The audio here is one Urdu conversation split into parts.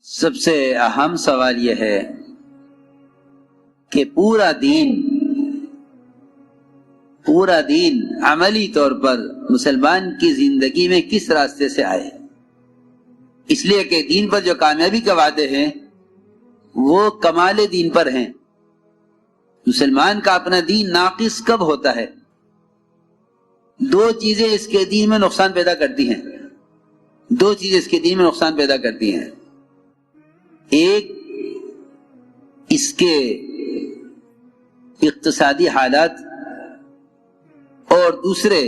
سب سے اہم سوال یہ ہے کہ پورا دین عملی طور پر مسلمان کی زندگی میں کس راستے سے آئے. اس لیے کہ دین پر جو کامیابی کے وعدے ہیں وہ کمال دین پر ہیں. مسلمان کا اپنا دین ناقص کب ہوتا ہے؟ دو چیزیں اس کے دین میں نقصان پیدا کرتی ہیں. ایک اس کے اقتصادی حالات اور دوسرے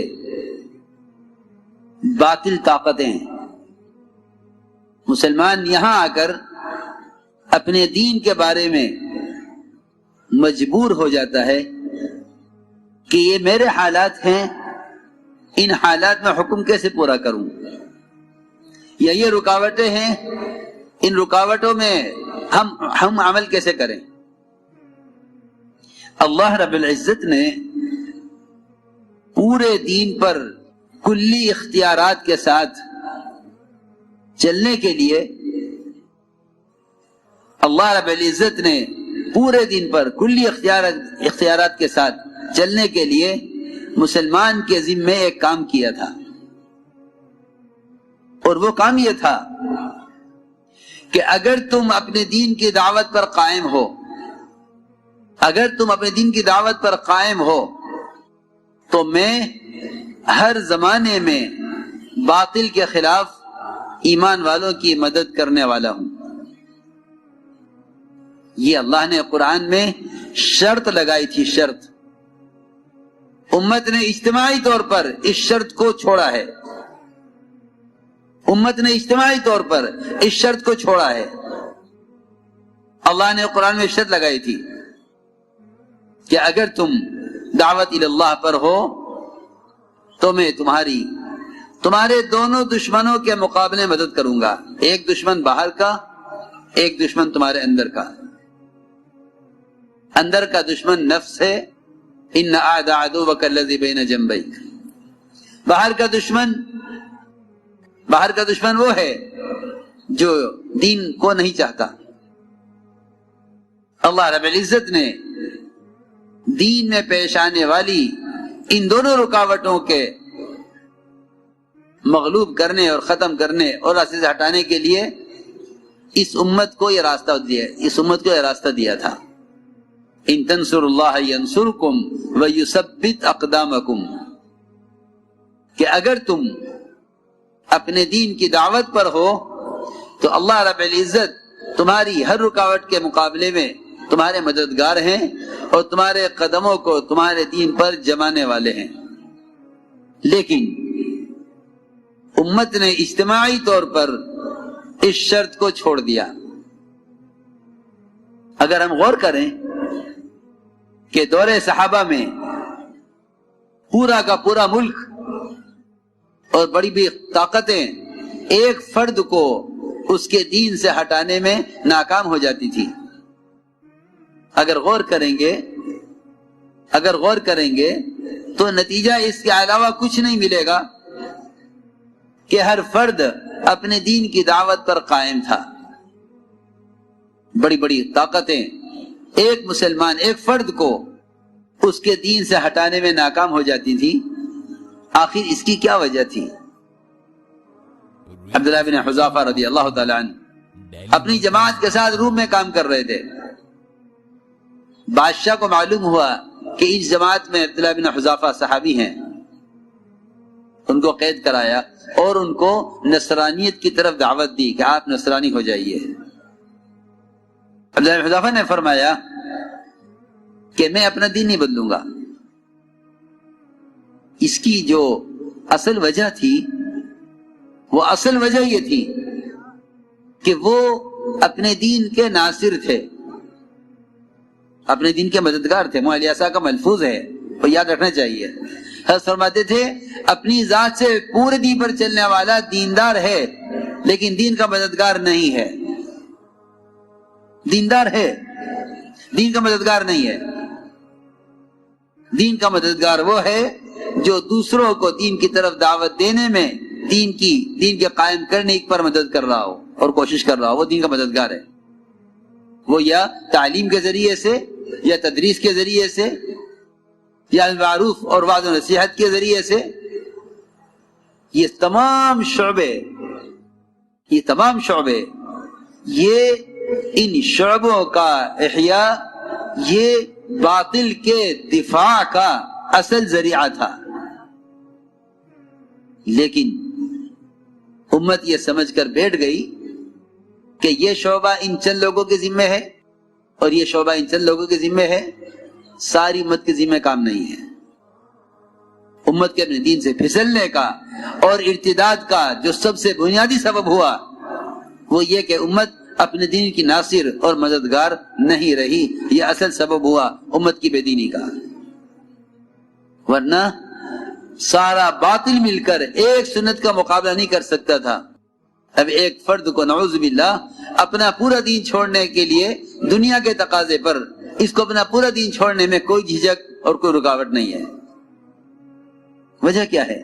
باطل طاقتیں. مسلمان یہاں آ کر اپنے دین کے بارے میں مجبور ہو جاتا ہے کہ یہ میرے حالات ہیں، ان حالات میں حکم کیسے پورا کروں، یا یہ رکاوٹیں ہیں، ان رکاوٹوں میں ہم عمل کیسے کریں. اللہ رب العزت نے پورے دین پر کلی اختیارات کے ساتھ چلنے کے لیے اللہ رب العزت نے پورے دین پر کلی اختیارات کے ساتھ چلنے کے لیے مسلمان کے ذمے ایک کام کیا تھا، اور وہ کام یہ تھا کہ اگر تم اپنے دین کی دعوت پر قائم ہو تو میں ہر زمانے میں باطل کے خلاف ایمان والوں کی مدد کرنے والا ہوں. یہ اللہ نے قرآن میں شرط لگائی تھی. امت نے اجتماعی طور پر اس شرط کو چھوڑا ہے. اللہ نے قرآن میں شرط لگائی تھی کہ اگر تم دعوت اللہ پر ہو تو میں تمہارے دونوں دشمنوں کے مقابلے مدد کروں گا. ایک دشمن باہر کا، ایک دشمن تمہارے اندر کا. اندر کا دشمن نفس ہے، ان اعداء عدوک الذی بین جنبیک. باہر کا دشمن وہ ہے جو دین کو نہیں چاہتا. اللہ رب العزت نے دین میں پیش آنے والی ان دونوں رکاوٹوں کے مغلوب کرنے اور ختم کرنے اور راستے سے ہٹانے کے لیے اس امت کو یہ راستہ دیا تھا. ان تنصر اللہ ینصرکم ویثبت اقدامکم، کہ اگر تم اپنے دین کی دعوت پر ہو تو اللہ رب العزت تمہاری ہر رکاوٹ کے مقابلے میں تمہارے مددگار ہیں اور تمہارے قدموں کو تمہارے دین پر جمانے والے ہیں. لیکن امت نے اجتماعی طور پر اس شرط کو چھوڑ دیا. اگر ہم غور کریں کہ دور صحابہ میں پورا کا پورا ملک اور بڑی بڑی طاقتیں ایک فرد کو اس کے دین سے ہٹانے میں ناکام ہو جاتی تھی. اگر غور کریں گے تو نتیجہ اس کے علاوہ کچھ نہیں ملے گا کہ ہر فرد اپنے دین کی دعوت پر قائم تھا. بڑی بڑی طاقتیں ایک مسلمان، ایک فرد کو اس کے دین سے ہٹانے میں ناکام ہو جاتی تھی. آخر اس کی کیا وجہ تھی؟ عبداللہ بن حذافہ رضی اللہ تعالی عنہ اپنی جماعت کے ساتھ روم میں کام کر رہے تھے. بادشاہ کو معلوم ہوا کہ اس جماعت میں عبداللہ بن حذافہ صحابی ہیں. ان کو قید کرایا اور ان کو نصرانیت کی طرف دعوت دی کہ آپ نصرانی ہو جائیے. عبداللہ بن حذافہ نے فرمایا کہ میں اپنا دین نہیں بدلوں گا. اس کی جو اصل وجہ تھی وہ یہ تھی کہ وہ اپنے دین کے ناصر تھے، اپنے دین کے مددگار تھے. معلیاسا کا ملفوظ ہے، وہ یاد رکھنا چاہیے. حضرت فرماتے تھے اپنی ذات سے پورے دین پر چلنے والا دیندار ہے لیکن دین کا مددگار نہیں ہے. دیندار ہے، دین کا مددگار نہیں ہے. دین کا مددگار وہ ہے جو دوسروں کو دین کی طرف دعوت دینے میں دین کے قائم کرنے پر مدد کر رہا ہو. اور کوشش کر رہا ہو، وہ دین کا مددگار ہے. وہ یا تعلیم کے ذریعے سے، یا تدریس کے ذریعے سے، یا معروف اور وعظ و نصیحت کے ذریعے سے. یہ تمام شعبے یہ ان شعبوں کا احیاء، یہ باطل کے دفاع کا اصل ذریعہ تھا. لیکن امت یہ سمجھ کر بیٹھ گئی کہ یہ شعبہ ان چند لوگوں کے ذمہ ہے اور یہ شعبہ ان چند لوگوں کے ذمہ ہے، ساری امت کے ذمہ کام نہیں ہے. امت کے اپنے دین سے پھسلنے کا اور ارتداد کا جو سب سے بنیادی سبب ہوا وہ یہ کہ امت اپنے دین کی ناصر اور مددگار نہیں رہی. یہ اصل سبب ہوا امت کی بے دینی کا. ورنہ سارا باطل مل کر ایک سنت کا مقابلہ نہیں کر سکتا تھا. اب ایک فرد کو نعوذ باللہ اپنا پورا دین چھوڑنے کے لیے دنیا کے تقاضے پر اس کو اپنا پورا دین چھوڑنے میں کوئی جھجک اور کوئی رکاوٹ نہیں ہے. وجہ کیا ہے؟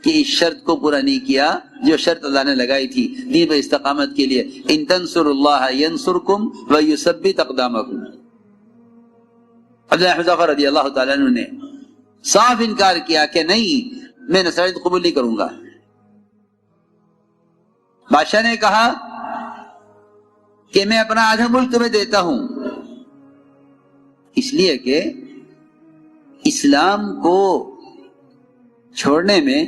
کہ اس شرط کو پورا نہیں کیا جو شرط اللہ نے لگائی تھی دین پر استقامت کے لیے. ان تنصروا اللہ ینصرکم ویثبت اقدامکم. عبداللہ حذیفہ رضی اللہ تعالیٰ عنہ نے صاف انکار کیا کہ نہیں، میں نصرانیت قبول نہیں کروں گا. بادشاہ نے کہا کہ میں اپنا آدھا ملک تمہیں دیتا ہوں، اس لیے کہ اسلام کو چھوڑنے میں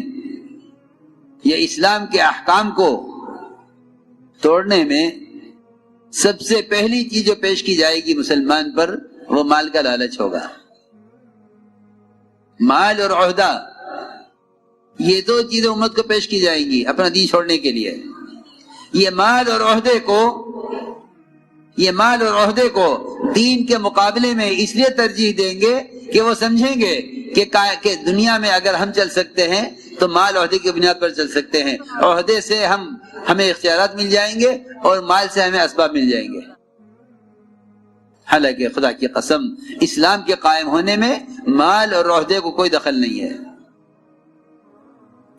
یا اسلام کے احکام کو توڑنے میں سب سے پہلی چیز جو پیش کی جائے گی مسلمان پر وہ مال کا لالچ ہوگا. مال اور عہدہ، یہ دو چیزیں امت کو پیش کی جائیں گی اپنا دین چھوڑنے کے لیے. یہ مال اور عہدے کو دین کے مقابلے میں اس لیے ترجیح دیں گے کہ وہ سمجھیں گے کہ دنیا میں اگر ہم چل سکتے ہیں تو مال عہدے کی بنیاد پر چل سکتے ہیں. عہدے سے ہمیں اختیارات مل جائیں گے اور مال سے ہمیں اسباب مل جائیں گے. حالانکہ خدا کی قسم اسلام کے قائم ہونے میں مال اور عہدے کو کوئی دخل نہیں ہے.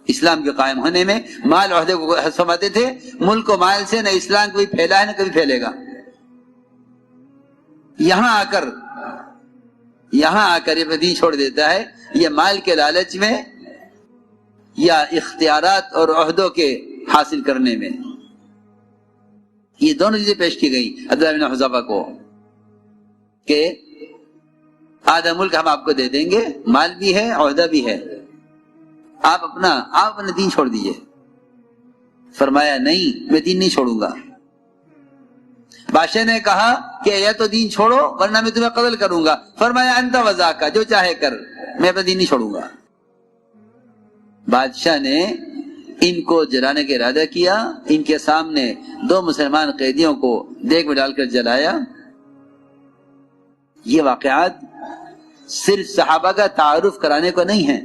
اسلام کے قائم ہونے میں مال عہدے کو فرماتے تھے ملک و مال سے نہ اسلام کبھی پھیلا ہے نہ کبھی پھیلے گا. یہاں آ کر یہ دین چھوڑ دیتا ہے، یہ مال کے لالچ میں یا اختیارات اور عہدوں کے حاصل کرنے میں. یہ دونوں چیزیں پیش کی گئی عبداللہ بن حذیفہ کو کہ آدھا ملک ہم آپ کو دے دیں گے، مال بھی ہے عہدہ بھی ہے، آپ اپنا دین چھوڑ دیجئے. فرمایا نہیں، میں دین نہیں چھوڑوں گا. بادشاہ نے کہا کہ یا تو دین چھوڑو ورنہ میں تمہیں قتل کروں گا. فرمایا انت وذاک، جو چاہے کر، میں اپنا دین نہیں چھوڑوں گا. بادشاہ نے ان کو جلانے کا ارادہ کیا. ان کے سامنے 2 مسلمان قیدیوں کو دیگ میں ڈال کر جلایا. یہ واقعات صرف صحابہ کا تعارف کرانے کو نہیں ہیں،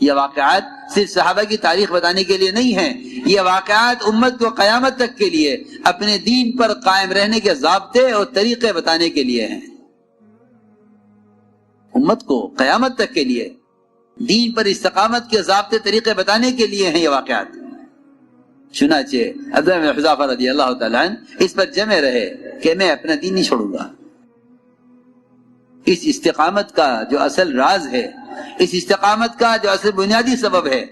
یہ واقعات صرف صحابہ کی تاریخ بتانے کے لیے نہیں ہیں، یہ واقعات امت کو قیامت تک کے لیے اپنے دین پر قائم رہنے کے ضابطے اور طریقے بتانے کے لیے ہیں. امت کو قیامت تک کے لیے دین پر استقامت کے ضابطے طریقے بتانے کے لیے ہیں یہ واقعات. چنانچہ عبداللہ بن حذیفہ رضی اللہ تعالیٰ عنہ اس پر جمے رہے کہ میں اپنا دین نہیں چھوڑوں گا. اس استقامت کا جو اصل راز ہے، اس استقامت کا جو اصل بنیادی سبب ہے،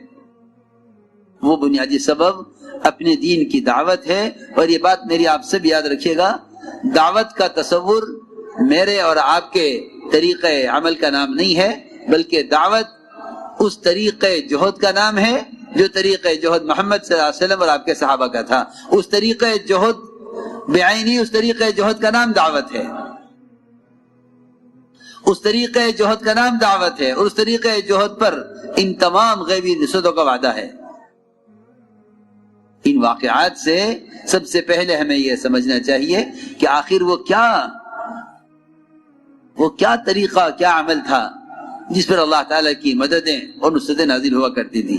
وہ بنیادی سبب اپنے دین کی دعوت ہے. اور یہ بات میری آپ سے بھی یاد رکھیے گا، دعوت کا تصور میرے اور آپ کے طریقے عمل کا نام نہیں ہے، بلکہ دعوت اس طریقے جہد کا نام ہے جو طریقے جہد محمد صلی اللہ علیہ وسلم اور آپ کے صحابہ کا تھا. اس طریقے جہد بعینی، اس طریقے جہد کا نام دعوت ہے. اس طریقے جہد کا نام دعوت ہے، اور اس طریقے جہد پر ان تمام غیبی نصرتوں کا وعدہ ہے. ان واقعات سے سب سے پہلے ہمیں یہ سمجھنا چاہیے کہ آخر وہ کیا طریقہ، کیا عمل تھا جس پر اللہ تعالیٰ کی مددیں اور نصرتیں نازل ہوا کرتی تھی.